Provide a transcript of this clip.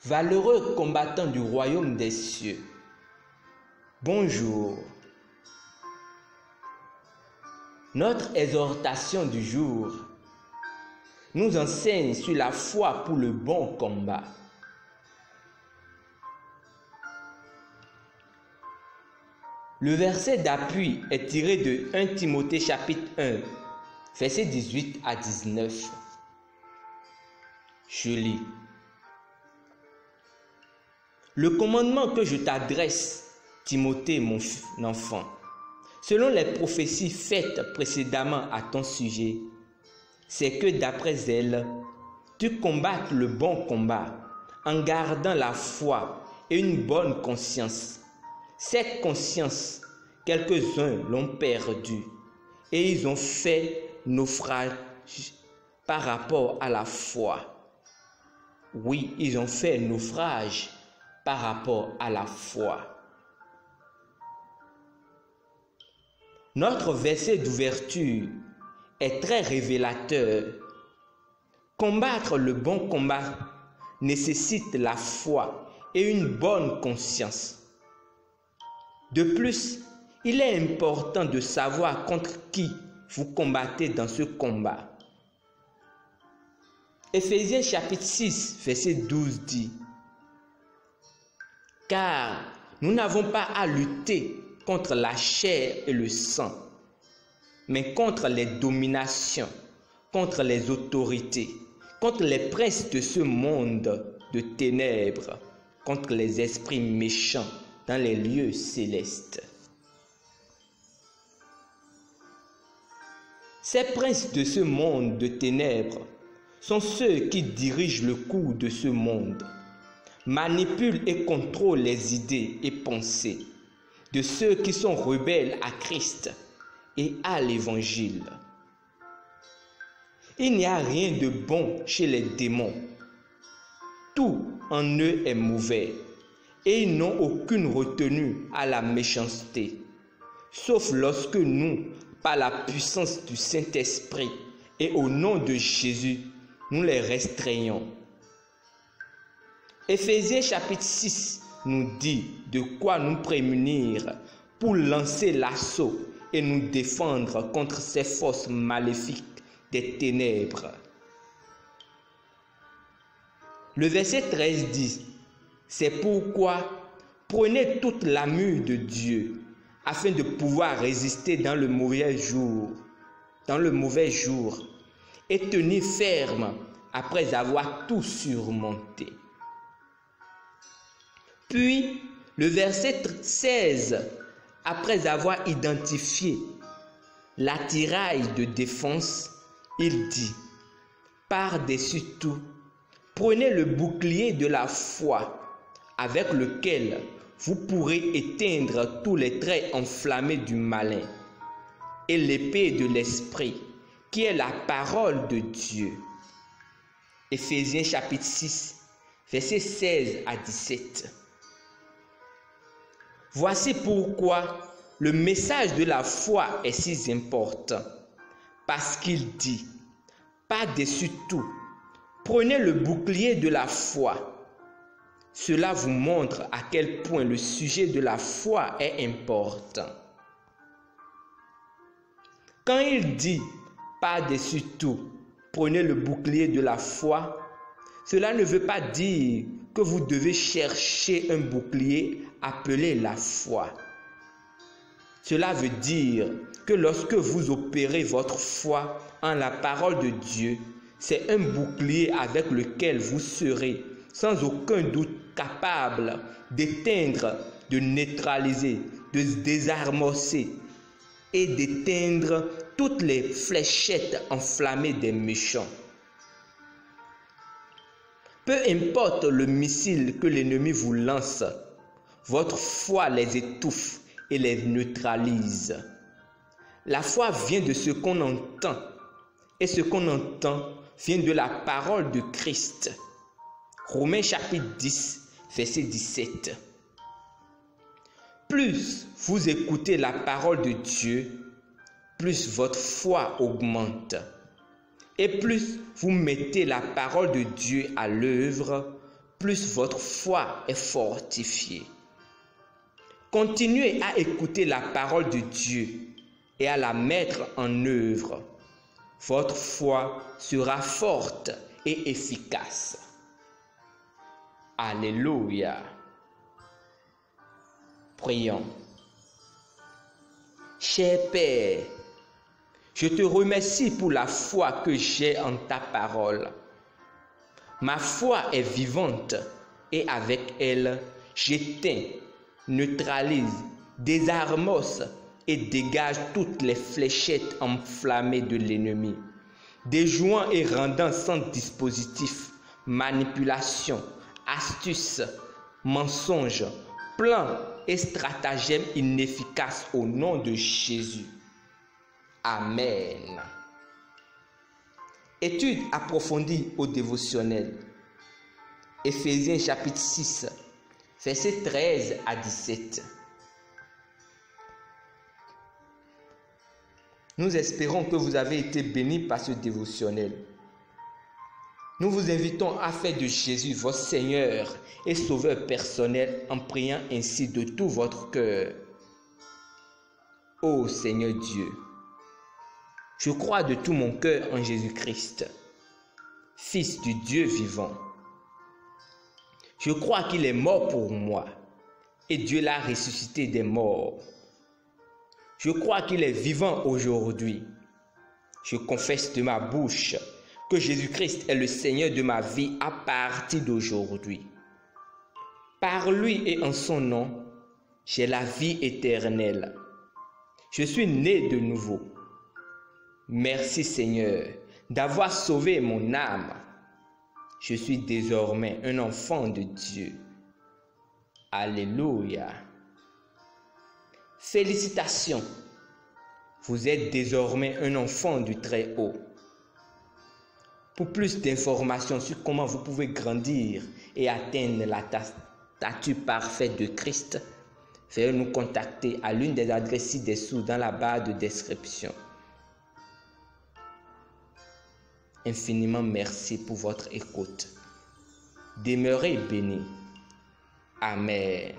Valeureux combattants du royaume des cieux, bonjour. Notre exhortation du jour nous enseigne sur la foi pour le bon combat. Le verset d'appui est tiré de 1 Timothée chapitre 1, versets 18 à 19. Je lis. Le commandement que je t'adresse, Timothée, mon enfant, selon les prophéties faites précédemment à ton sujet, c'est que d'après elles, tu combattes le bon combat en gardant la foi et une bonne conscience. Cette conscience, quelques-uns l'ont perdue et ils ont fait naufrage par rapport à la foi. Oui, ils ont fait naufrage par rapport à la foi. Notre verset d'ouverture est très révélateur. Combattre le bon combat nécessite la foi et une bonne conscience. De plus, il est important de savoir contre qui vous combattez dans ce combat. Éphésiens chapitre 6, verset 12 dit: Car nous n'avons pas à lutter contre la chair et le sang, mais contre les dominations, contre les autorités, contre les princes de ce monde de ténèbres, contre les esprits méchants dans les lieux célestes. Ces princes de ce monde de ténèbres sont ceux qui dirigent le cours de ce monde, manipulent et contrôlent les idées et pensées de ceux qui sont rebelles à Christ et à l'Évangile. Il n'y a rien de bon chez les démons. Tout en eux est mauvais et ils n'ont aucune retenue à la méchanceté, sauf lorsque nous, par la puissance du Saint-Esprit et au nom de Jésus, nous les restreignons. Éphésiens chapitre 6 nous dit de quoi nous prémunir pour lancer l'assaut et nous défendre contre ces forces maléfiques des ténèbres. Le verset 13 dit: C'est pourquoi prenez toute l'armure de Dieu afin de pouvoir résister dans le mauvais jour, et tenir ferme après avoir tout surmonté. Puis, le verset 16, après avoir identifié l'attirail de défense, il dit: Par-dessus tout, prenez le bouclier de la foi, avec lequel vous pourrez éteindre tous les traits enflammés du malin, et l'épée de l'esprit, qui est la parole de Dieu. Éphésiens chapitre 6, versets 16 à 17. Voici pourquoi le message de la foi est si important, parce qu'il dit: Par-dessus tout, prenez le bouclier de la foi. Cela vous montre à quel point le sujet de la foi est important. Quand il dit par-dessus tout, prenez le bouclier de la foi, cela ne veut pas dire que vous devez chercher un bouclier appelé la foi. Cela veut dire que lorsque vous opérez votre foi en la parole de Dieu, c'est un bouclier avec lequel vous serez sans aucun doute capable d'éteindre, de neutraliser, de désarmorcer et d'éteindre toutes les fléchettes enflammées des méchants. Peu importe le missile que l'ennemi vous lance, votre foi les étouffe et les neutralise. La foi vient de ce qu'on entend, et ce qu'on entend vient de la parole de Christ. Romains chapitre 10, verset 17. Plus vous écoutez la parole de Dieu, plus votre foi augmente. Et plus vous mettez la parole de Dieu à l'œuvre, plus votre foi est fortifiée. Continuez à écouter la parole de Dieu et à la mettre en œuvre. Votre foi sera forte et efficace. Alléluia. Prions. Cher Père, je te remercie pour la foi que j'ai en ta parole. Ma foi est vivante et avec elle, j'éteins, neutralise, désarmose et dégage toutes les fléchettes enflammées de l'ennemi, déjouant et rendant sans dispositif, manipulation, astuce, mensonge, plan et stratagème inefficaces au nom de Jésus. Amen. Étude approfondie au dévotionnel. Éphésiens chapitre 6, versets 13 à 17. Nous espérons que vous avez été bénis par ce dévotionnel. Nous vous invitons à faire de Jésus votre Seigneur et Sauveur personnel en priant ainsi de tout votre cœur. Ô Seigneur Dieu, je crois de tout mon cœur en Jésus-Christ, Fils du Dieu vivant. Je crois qu'il est mort pour moi et Dieu l'a ressuscité des morts. Je crois qu'il est vivant aujourd'hui. Je confesse de ma bouche que Jésus-Christ est le Seigneur de ma vie à partir d'aujourd'hui. Par lui et en son nom, j'ai la vie éternelle. Je suis né de nouveau. Merci Seigneur d'avoir sauvé mon âme. Je suis désormais un enfant de Dieu. Alléluia. Félicitations. Vous êtes désormais un enfant du Très-Haut. Pour plus d'informations sur comment vous pouvez grandir et atteindre la stature parfaite de Christ, veuillez nous contacter à l'une des adresses ci-dessous dans la barre de description. Infiniment merci pour votre écoute. Demeurez bénis. Amen.